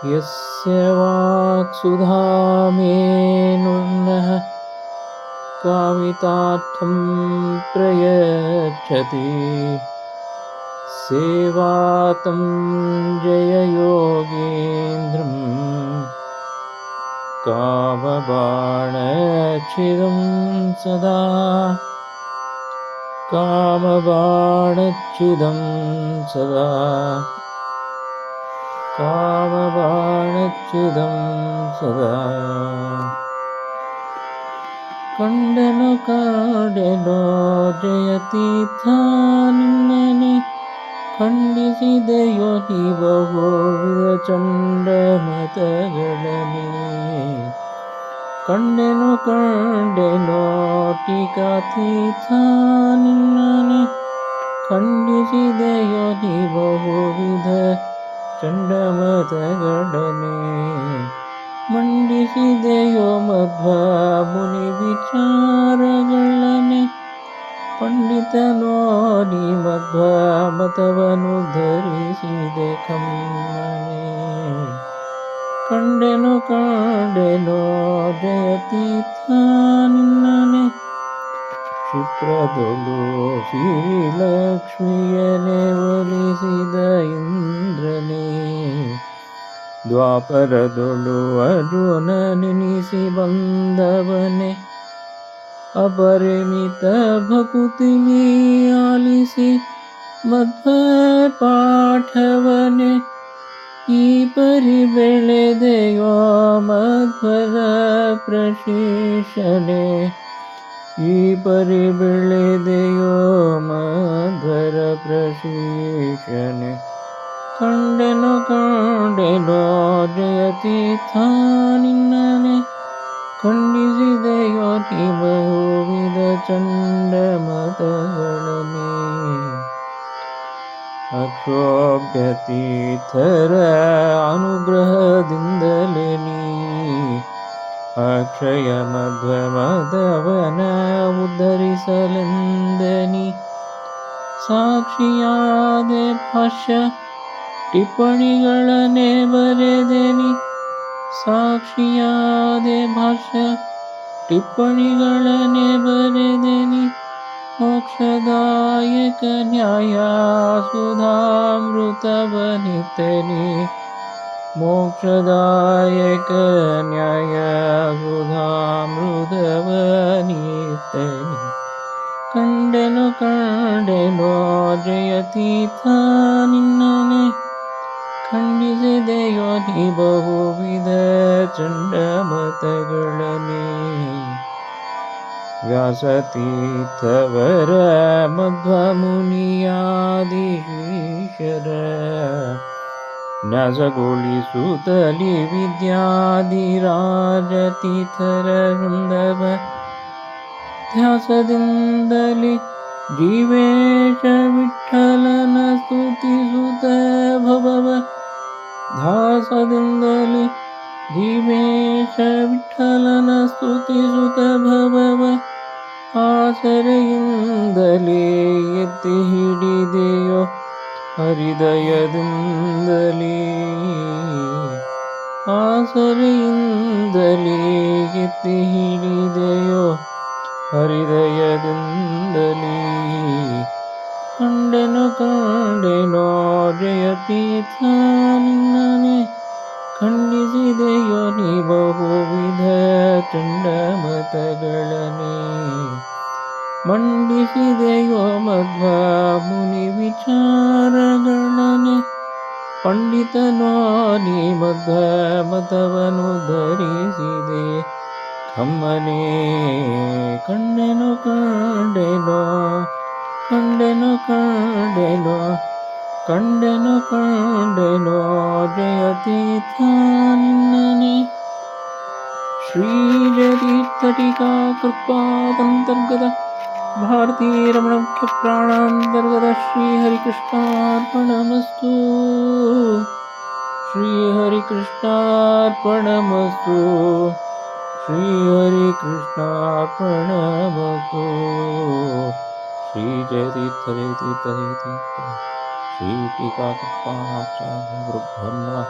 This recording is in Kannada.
यस्य वाक्सुधामेनुर्नः कामितार्थं प्रयच्छति सेवातं जययोगेन्द्रं कामबाणच्छिदं सदा कामबाणच्छिदं सदा कामबाणच्छिदं सदा ಕಂಡನು ಕಾಡೆನೋ ಜಯತೀರ್ಥ ನಿನ್ನನೆ ಖಂಡಿಸಿದೆಯೋ ನೀ ಬಹುವಿಧ ಚಂಡ ಮತಗಳನೆ ಕಂಡೆನು ಟೀಕಾತೀರ್ಥ ನಿನ್ನನೆ ಖಂಡಿಸಿದೆಯೋ ನೀ ಬಹುವಿಧ ಚಂಡಮತಗಳನೆ ಮಂಡಿಸಿದೆಯೋ ಮಧ್ವ ಮುನಿ ವಿಚಾರಗಳನೆ ಪಂಡಿತನೋ ನೀ ಮಧ್ವ ಮತವನು ಧರಿಸಿದೆ ಕಮ್ಮನೆ ಕಂಡೆನು ಜಯತೀರ್ಥ ನಿನ್ನನೆ ಕ್ಷಿಪ್ರದೊಳು ಶ್ರೀಲಕ್ಷ್ಮಿಯನೆ ಒಲಿಸಿದ ಇಂದ್ರನೇ ದ್ವಾಪರದೊಳು ಅರ್ಜುನ ನೆನಿಸಿ ಬಂದವನೆ ಅಪರಿಮಿತ ಭಕುತಿಲಿ ಆಲಿಸಿ ಮಧ್ವ ಪಾಠವನೆ ಈ ಪರಿ ಬೆಳೆದೆಯೋ ಮಧ್ವರ ಪ್ರಶಿಕ್ಷಣೆ ಈ ಪರಿ ಬೆಳೆದೆಯೋ ಮಧ್ವರ ಪ್ರಶಿಕ್ಷಣೆ ಕಂಡೆನು ಜಯತೀರ್ಥ ನಿನ್ನನೆ ಖಂಡಿಸಿದೆಯೋ ನೀ ಬಹುವಿಧ ಚಂಡಮತಗಳನೆ ಅಕ್ಷೋಭ್ಯತೀರ್ಥರ ಅನುಗ್ರಹದಿಂದಲೇ ನೀ ಅಕ್ಷಯ ಮಧ್ವ ಮಧವನ ಉದ್ಧರಿಸಲೆಂದನಿ ಸಾಕ್ಷಿಯಾದೆ ಭಾಷ್ಯ ಟಿಪ್ಪಣಿಗಳನ್ನೇ ಬರೆದೆನಿ ಸಾಕ್ಷಿಯಾದೆ ಭಾಷ್ಯ ಟಿಪ್ಪಣಿಗಳನ್ನೇ ಬರೆದೆನಿ ಮೋಕ್ಷದಾಯಕ ನ್ಯಾಯ ಸುಧಾಮೃತವನಿತೆನಿ ಮೋಕ್ಷದಾಯಕ ನ್ಯಾಯ ಸುಧಾಮೃತವನಿತೆನಿ ಕಂಡೆನು ಜಯತೀರ್ಥ ನಿನ್ನನೆ ಖಂಡಿಸಿದೆಯೋ ನೀ ಬಹುವಿಧ ಚಂಡಮತಗಳನೆ ವ್ಯಾಸತೀರ್ಥವರ ಮಧ್ವ ಮುನಿಯಾದಿಶೀಶರ ನ್ಯಾಸಗೊಳಿಸುತ್ತಲಿ ವಿದ್ಯಾದಿರಾಜತೀರ್ಥರ ವೃಂದವ ಧ್ಯಾಸದಿಂದಲಿ ಜೀವೇಶ ವಿಠಲನ ಸ್ತುತಿಸುತ್ತ ಭವವ ಧ್ಯಾಸದಿಂದಲಿ ಜೀವೇಶ ವಿಠಲನ ಸ್ತುತಿಸುತ್ತ ಭವವ ಆಸರೆಯಿಂದಲೇ ಎತ್ತಿ ಹಿಡಿದೆಯೋ ಹೃದಯದಿಂದಲೇ ಆಸರೆಯಿಂದಲೇ ಎತ್ತಿ ಹಿಡಿದೆಯೋ ಹೃದಯದಿಂದಲೇ ಕಂಡೆನು ಜಯತೀರ್ಥ ನಿನ್ನನೆ ಖಂಡಿಸಿದೆಯೋ ನೀ ಬಹುವಿಧ ಚಂಡಮತಗಳನೆ ಮಂಡಿಸಿದೆಯೋ ಮಧ್ವ ಮುನಿ ವಿಚಾರಗಳನೆ ಪಂಡಿತನೋ ನೀ ಮಧ್ವ ಮತವನು ಧರಿಸಿದೆ ಕಮ್ಮನೆ ಕಂಡೆನು ಜಯತೀರ್ಥ ನಿನ್ನನೆ ಶ್ರೀಜತೀರ್ಥಟಿಕಾ ಕೃಪಾದಂತರ್ಗತ ಭಾರತೀಯ ರಮಣ ಮುಖ್ಯ ಪ್ರಾಣಾಂತರ್ಗತ ಶ್ರೀಹರಿಕೃಷ್ಣಾರ್ಪಣಮಸ್ತು ಶ್ರೀಹರಿಕೃಷ್ಣಾರ್ಪಣಮಸ್ತು ಶ್ರೀಹರಿಕೃಷ್ಣಾರ್ಪಣಮಸ್ತು ಶ್ರೀಜಯತೀರ್ಥ ಶ್ರೀ ಟೀಕಾಕೃಪಾಚಾರ್ಯ ಗುರುಭ್ಯೋ ನಮಃ.